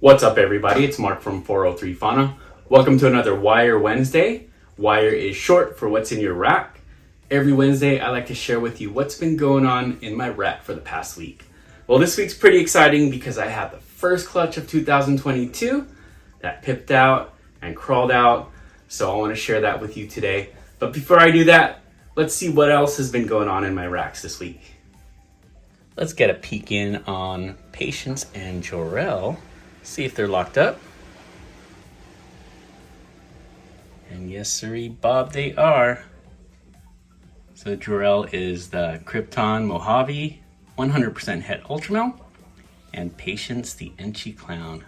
What's up, everybody? It's Mark from 403 Fauna. Welcome to another WIYR Wednesday. WIYR is short for what's in your rack. Every Wednesday, I like to share with you what's been going on in my rack for the past week. Well, this week's pretty exciting because I had the first clutch of 2022 that pipped out and crawled out. So I want to share that with you today. But before I do that, let's see what else has been going on in my racks this week. Let's get a peek in on Patience and Jorel. See if they're locked up. And yes, sirree, Bob, they are. So Jorel is the Krypton Mojave 100% het Ultramel, and Patience the Enchi Clown.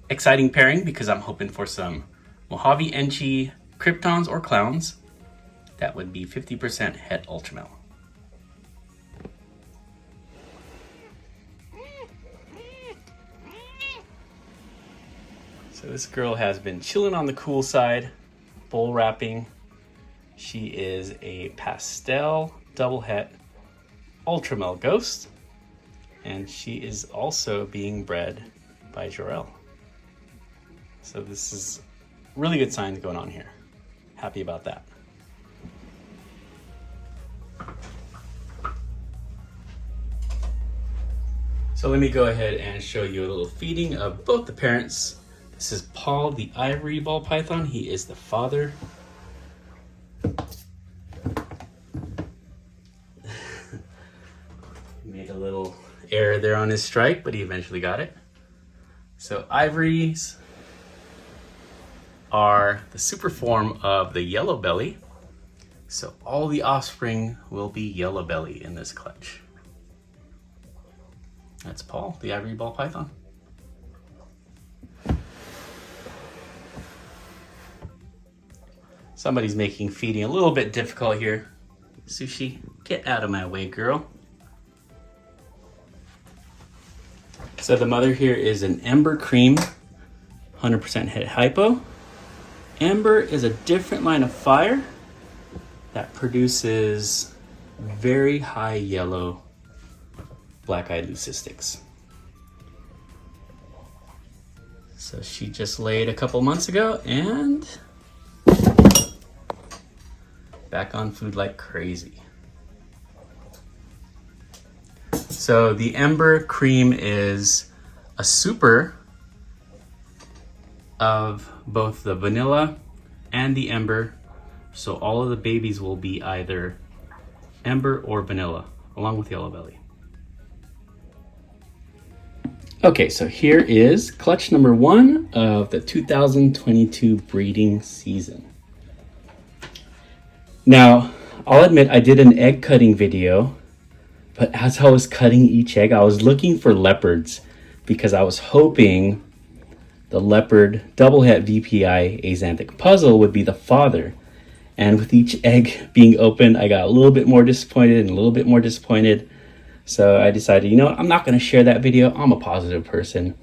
Exciting pairing because I'm hoping for some Mojave Enchi Kryptons or Clowns. That would be 50% het Ultramel. So this girl has been chilling on the cool side, bull wrapping. She is a pastel double het Ultramel ghost, and she is also being bred by Jorel. So this is really good signs going on here. Happy about that. So let me go ahead and show you a little feeding of both the parents. This is Paul, the ivory ball python. He is the father. Made a little error there on his strike, but he eventually got it. So ivories are the super form of the yellow belly. So all the offspring will be yellow belly in this clutch. That's Paul, the ivory ball python. Somebody's making feeding a little bit difficult here. Sushi, get out of my way, girl. So the mother here is an Ember Cream, 100% het hypo. Ember is a different line of fire that produces very high yellow black-eyed leucistics. So she just laid a couple months ago and back on food like crazy. So the Ember Cream is a super of both the vanilla and the Ember. So all of the babies will be either Ember or vanilla, along with yellow belly. Okay, so here is clutch number 1 of the 2022 breeding season. Now, I'll admit I did an egg cutting video, but as I was cutting each egg, I was looking for leopards because I was hoping the leopard double het VPI axanthic puzzle would be the father. And with each egg being opened, I got a little bit more disappointed and a little bit more disappointed. So I decided, you know what, I'm not going to share that video. I'm a positive person.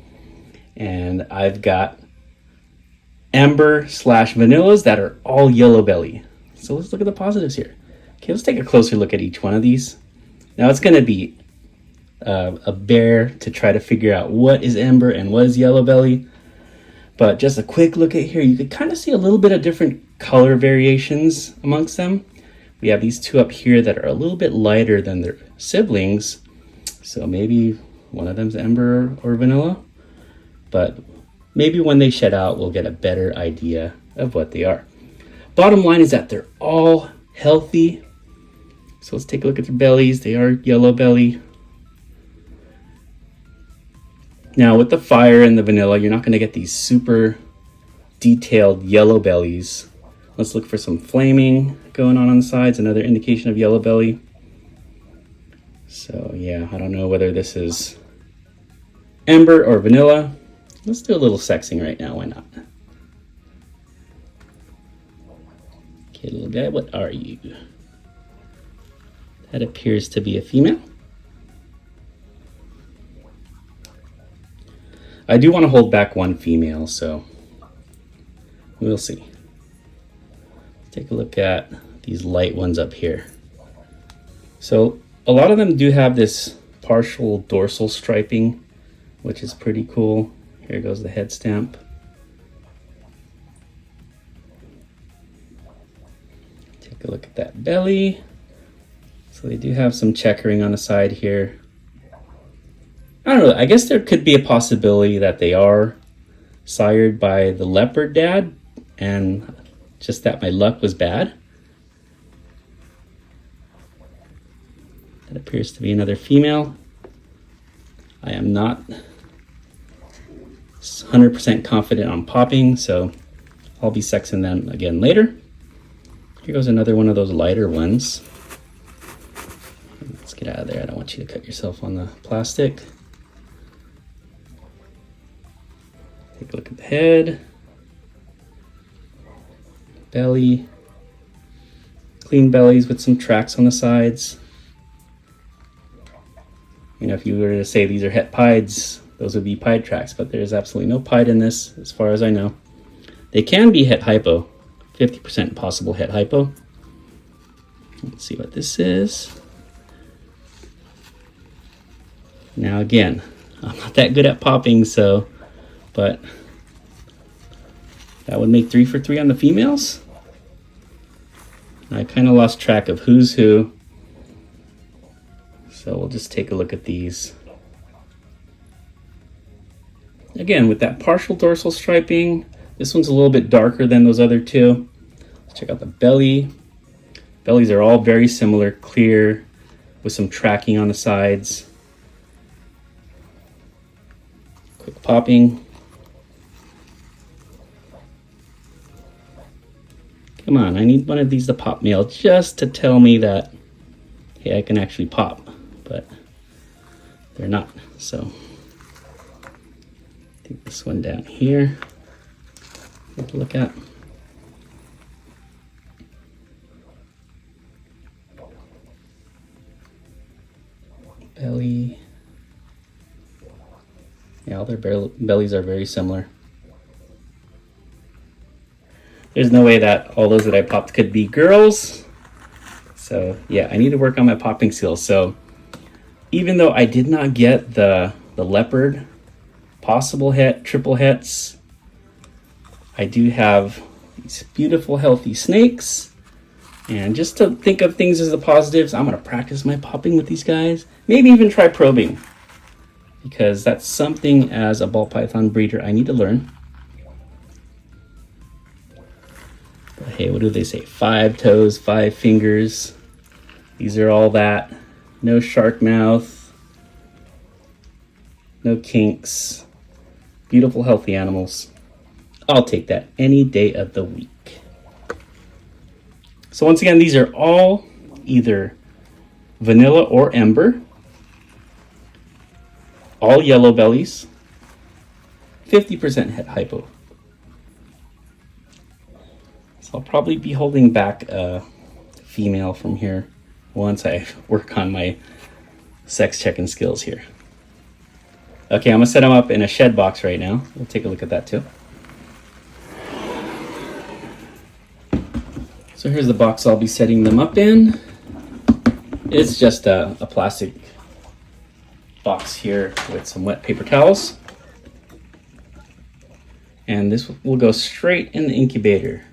And I've got Ember / vanillas that are all yellow belly. So let's look at the positives here. Okay, let's take a closer look at each one of these. Now it's going to be a bear to try to figure out what is Ember and what is yellow belly. But just a quick look at here, you could kind of see a little bit of different color variations amongst them. We have these two up here that are a little bit lighter than their siblings. So maybe one of them's Ember or vanilla. But maybe when they shed out, we'll get a better idea of what they are. Bottom line is that they're all healthy. So let's take a look at their bellies. They are yellow belly. Now with the fire and the vanilla, you're not going to get these super detailed yellow bellies. Let's look for some flaming going on the sides, another indication of yellow belly. So yeah, I don't know whether this is Ember or vanilla. Let's do a little sexing right now, why not? Okay, little guy, what are you? That appears to be a female. I do want to hold back one female, so we'll see. Take a look at these light ones up here. So a lot of them do have this partial dorsal striping, which is pretty cool. Here goes the head stamp. Take a look at that belly. So they do have some checkering on the side here. I don't know, I guess there could be a possibility that they are sired by the leopard dad, and just that my luck was bad. That appears to be another female. I am not 100% confident on popping, so I'll be sexing them again later. Here goes another one of those lighter ones. Let's get out of there. I don't want you to cut yourself on the plastic. Take a look at the head, belly, clean bellies with some tracks on the sides. You know, if you were to say these are het pieds, those would be pied tracks, but there's absolutely no pied in this as far as I know. They can be het hypo, 50% possible het hypo. Let's see what this is. Now again, I'm not that good at popping, so, but that would make 3 for 3 on the females. I kind of lost track of who's who. So we'll just take a look at these. Again, with that partial dorsal striping, this one's a little bit darker than those other two. Let's check out the belly. Bellies are all very similar, clear, with some tracking on the sides. Quick popping. Come on, I need one of these to pop male just to tell me that, hey, I can actually pop, but they're not. So take this one down here. Take a look at. Belly. Yeah, all their bellies are very similar. There's no way that all those that I popped could be girls. So yeah, I need to work on my popping skills. So even though I did not get the leopard possible het, triple hets, I do have these beautiful healthy snakes. And just to think of things as the positives, I'm gonna practice my popping with these guys. Maybe even try probing, because that's something as a ball python breeder I need to learn. But hey, what do they say? 5 toes, 5 fingers. These are all that. No shark mouth. No kinks. Beautiful, healthy animals. I'll take that any day of the week. So once again, these are all either vanilla or ember. All yellow bellies. 50% het hypo. I'll probably be holding back a female from here once I work on my sex checking skills here. Okay, I'm gonna set them up in a shed box right now. We'll take a look at that too. So here's the box I'll be setting them up in. It's just a plastic box here with some wet paper towels. And this will go straight in the incubator.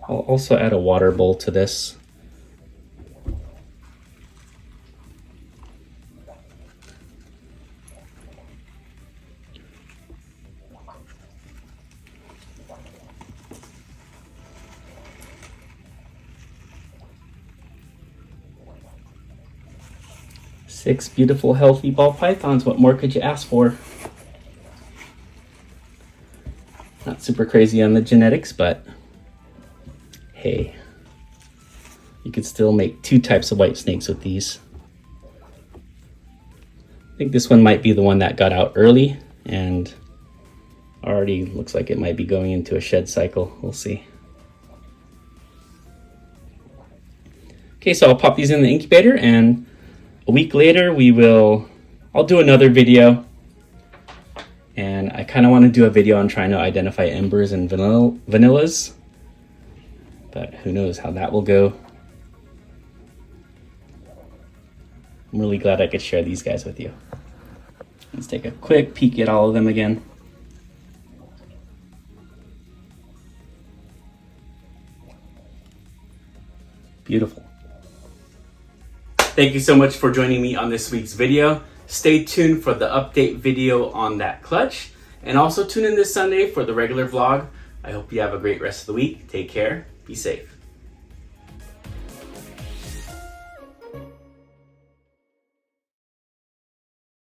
I'll also add a water bowl to this. Six beautiful, healthy ball pythons. What more could you ask for? Not super crazy on the genetics, but hey, you could still make 2 types of white snakes with these. I think this one might be the one that got out early and already looks like it might be going into a shed cycle. We'll see. Okay, so I'll pop these in the incubator, and a week later I'll do another video. And I kind of want to do a video on trying to identify embers and vanillas. But who knows how that will go. I'm really glad I could share these guys with you. Let's take a quick peek at all of them again. Beautiful. Thank you so much for joining me on this week's video. Stay tuned for the update video on that clutch, and also tune in this Sunday for the regular vlog. I hope you have a great rest of the week. Take care. Be safe.